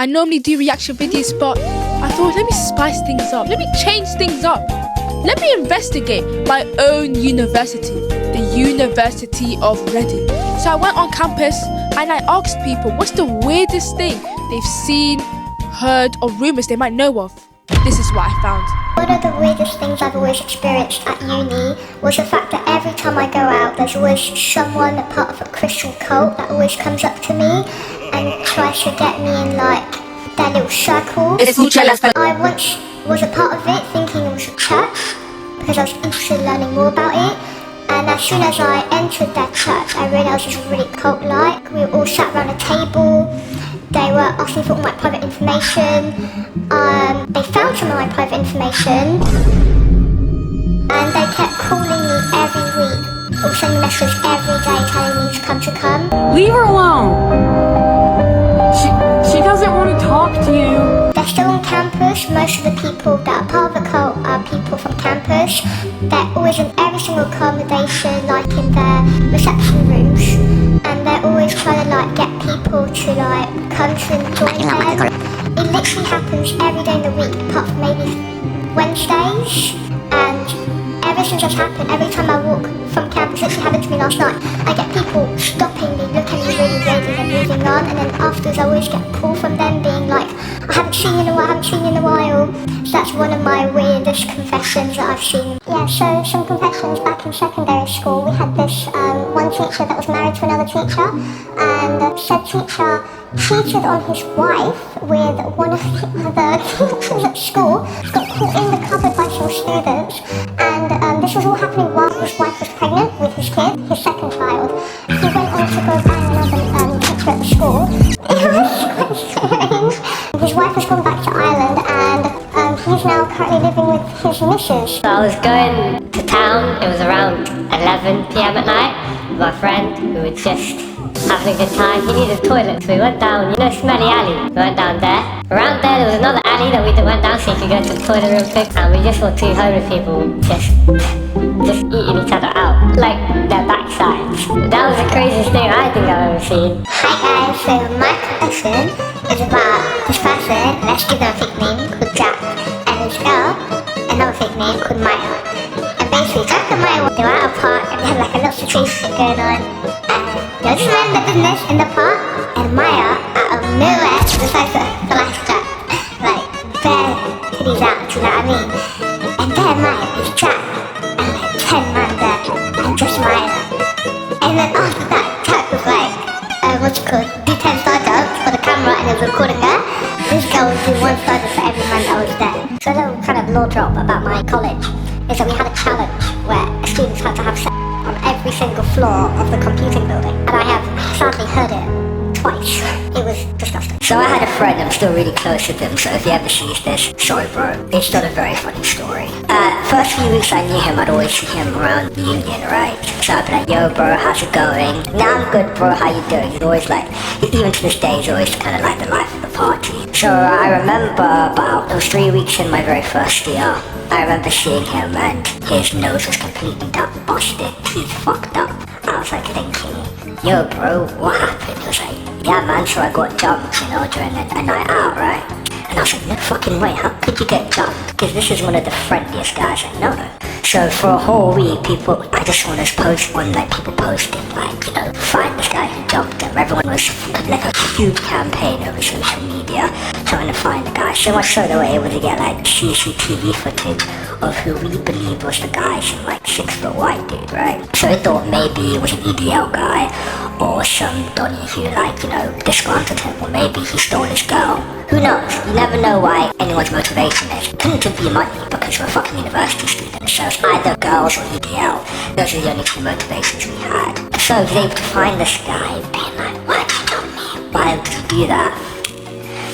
I normally do reaction videos, but I thought, let me spice things up. Let me change things up. Let me investigate my own university, the University of Reading. So I went on campus and I asked people, what's the weirdest thing they've seen, heard, or rumors they might know of? This is what I found. One of the weirdest things I've always experienced at uni was the fact that every time I go out, there's always someone, a part of a Christian cult, that always comes up to me and tries to get me in like their little circle. I once was a part of it thinking it was a church because I was interested in learning more about it. And as soon as I entered their church, I realised it was really cult-like. We were all sat around a table. They were asking for all my private information. They found some of my private information. And they kept calling me every week, or sending messages every day telling me to come. Leave her alone! She doesn't want to talk to you. They're still on campus. Most of the people that are part of the cult are people from campus. They're always in every single accommodation, like in their reception rooms. And they're always trying to like get people to like come to and join them. It literally happens every day in the week, apart from maybe Wednesdays. And ever since that's happened, every time I walk from campus, it happened to me last night, I get people stopping me, looking at me really weirdly and moving on, and then afterwards I always get a call from them being like, I haven't seen you in a while, So that's one of my weirdest confessions that I've seen. Yeah, so some confessions. Back in secondary school, we had this one teacher that was married to another teacher, and said teacher cheated on his wife with one of the other teachers at school. Got caught in the cupboard by some students, and this was all happening while his wife was pregnant with his kid, his second child. He went on to go bang another teacher at the school. It was quite strange. His wife has gone back to Ireland, and he's now currently living with his missus. So I was going to town. It was around 11 p.m. at night with my friend who was just having a good time. He needed a toilet, so we went down, Smelly Alley. We went down there. Around there was another alley that we went down so you could go to the toilet real quick, and we just saw two homeless people just eating each other out, like their backsides. That was the craziest thing I think I've ever seen. Hi guys, so my confession is about this person, let's give them a fake name, called Jack, and his girl, another fake name called Maya. And basically, Jack and Maya, they were at a park and they had like a little situation going on. They just ran the business in the park, and Maya, out of nowhere, decides to flash Jack. Like, bare titties out, do you know what I mean? And there Maya is Jack, and like 10 men there, and just Maya. And then after that, Jack was like, do 10 star jumps for the camera, and it was recording her. This girl would do 1 star jump for every man that was there. So a little kind of law drop about my college is that we had a challenge where students had to have sex on every single floor of the computing building, and I have sadly heard it twice. It was disgusting. So I had a friend, I'm still really close with him, so if he ever sees this, sorry bro. It's not a very funny story. First few weeks I knew him, I'd always see him around the union, right? So I'd be like, yo bro, how's it going? Nah, I'm good bro, how you doing? He's always like, even to this day, he's always kind of like the life of the party. So I remember about those 3 weeks in my very first year, I remember seeing him and his nose was completely busted, teeth fucked up. I was like thinking, yo bro, what happened? He was like, yeah man, so I got jumped, during a night out, right? And I was like, no fucking way, how could you get jumped? Because this is one of the friendliest guys I know. So for a whole week, I just saw this post on, like, people posting, like, find this guy who jumped him. Everyone was, like, a huge campaign over social media trying to find the guy. So much so they were able to get, like, CCTV footage of who we believe was the guy, some, like, 6-foot white dude, right? So they thought maybe it was an EDL guy, or some Donnie who, like, disgruntled him, or maybe he stole his girl. Who knows? You never know why anyone's motivation is. It couldn't be money, because we're fucking university students, so it's either girls or EDL. Those are the only two motivations we had. So I was able to find this guy, being like, why'd you jump me? Why did you do that?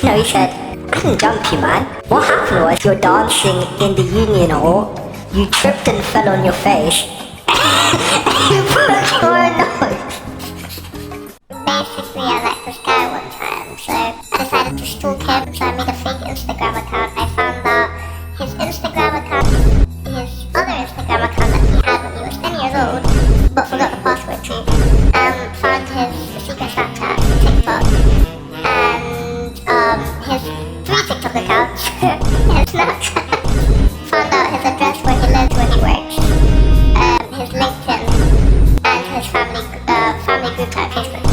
No, he said, I didn't jump you, man. What happened was, you're dancing in the union hall, you tripped and fell on your face, and you broke your nose. Basically, I liked this guy one time, so I decided to stalk him, so I made a fake Instagram account. I found out his Instagram account, his other Instagram account that he had when he was 10 years old, but forgot the password to, found his secret Snapchat, TikTok, and his 3 TikTok accounts, his Snapchat, found out his address, where he lives, where he works, his LinkedIn, and his family group chat Facebook.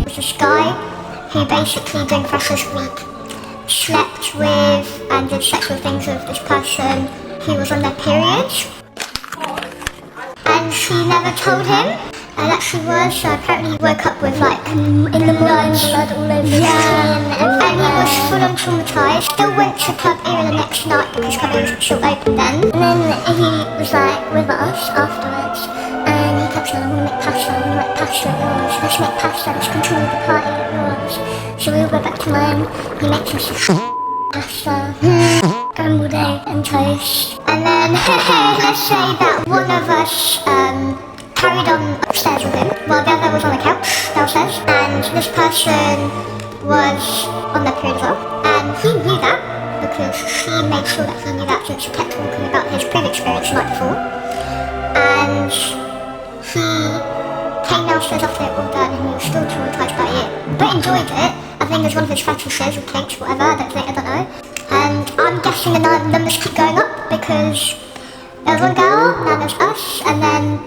There's this guy who basically during Freshers Week slept with and did sexual things with this person who was on their periods. And she never told him that she was, so apparently he woke up with like in the morning blood all over his skin, and he was full on traumatised. Still went to Club Era the next night because Club Era was still open then. And then he was like with us afterwards, and he kept saying, I want to make pasta, I want to make pasta, let's make pasta, let's continue the party, So we all go back to mine, he makes us pasta, scrambled egg and toast. And then let's say that one of us carried on upstairs with him while the other was on the couch downstairs, and this person was on their period as well, and he knew that because she made sure that he knew that, so she kept talking about his previous experience the night before. And he came downstairs after it all done, and he was still traumatised by it, but enjoyed it. I think it was one of his fetishes or kinks, whatever, I don't know. And I'm guessing the numbers keep going up because there was one girl, now there's us, and then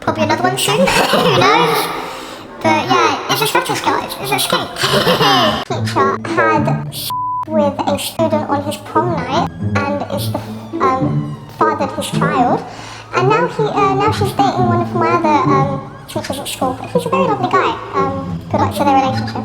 probably another one soon, who knows? But yeah, it's a fetish, guys, it's a skate. Teacher had with a student on his prom night, and is the fathered his child, and now she's dating one of my other teachers at school, but he's a very lovely guy. Good luck to their relationship.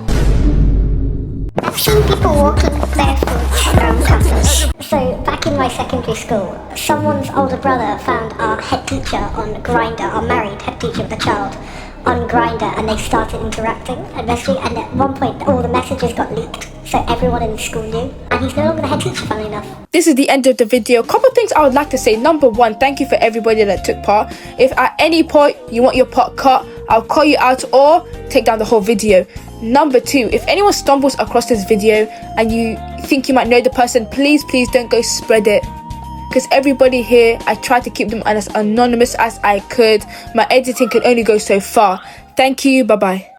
I've seen people walking barefoot around campus. So back in my secondary school, someone's older brother found our head teacher on Grindr, our married head teacher with a child, on Grindr, and they started interacting and messaging, and at one point all the messages got leaked, so everyone in the school knew, and he's no longer the head teacher, funnily enough. This is the end of the video. Couple things I would like to say. Number one, thank you for everybody that took part. If at any point you want your part cut, I'll call you out or take down the whole video. Number two, if anyone stumbles across this video and you think you might know the person, please don't go spread it, because everybody here, I tried to keep them as anonymous as I could. My editing could only go so far. Thank you, bye bye.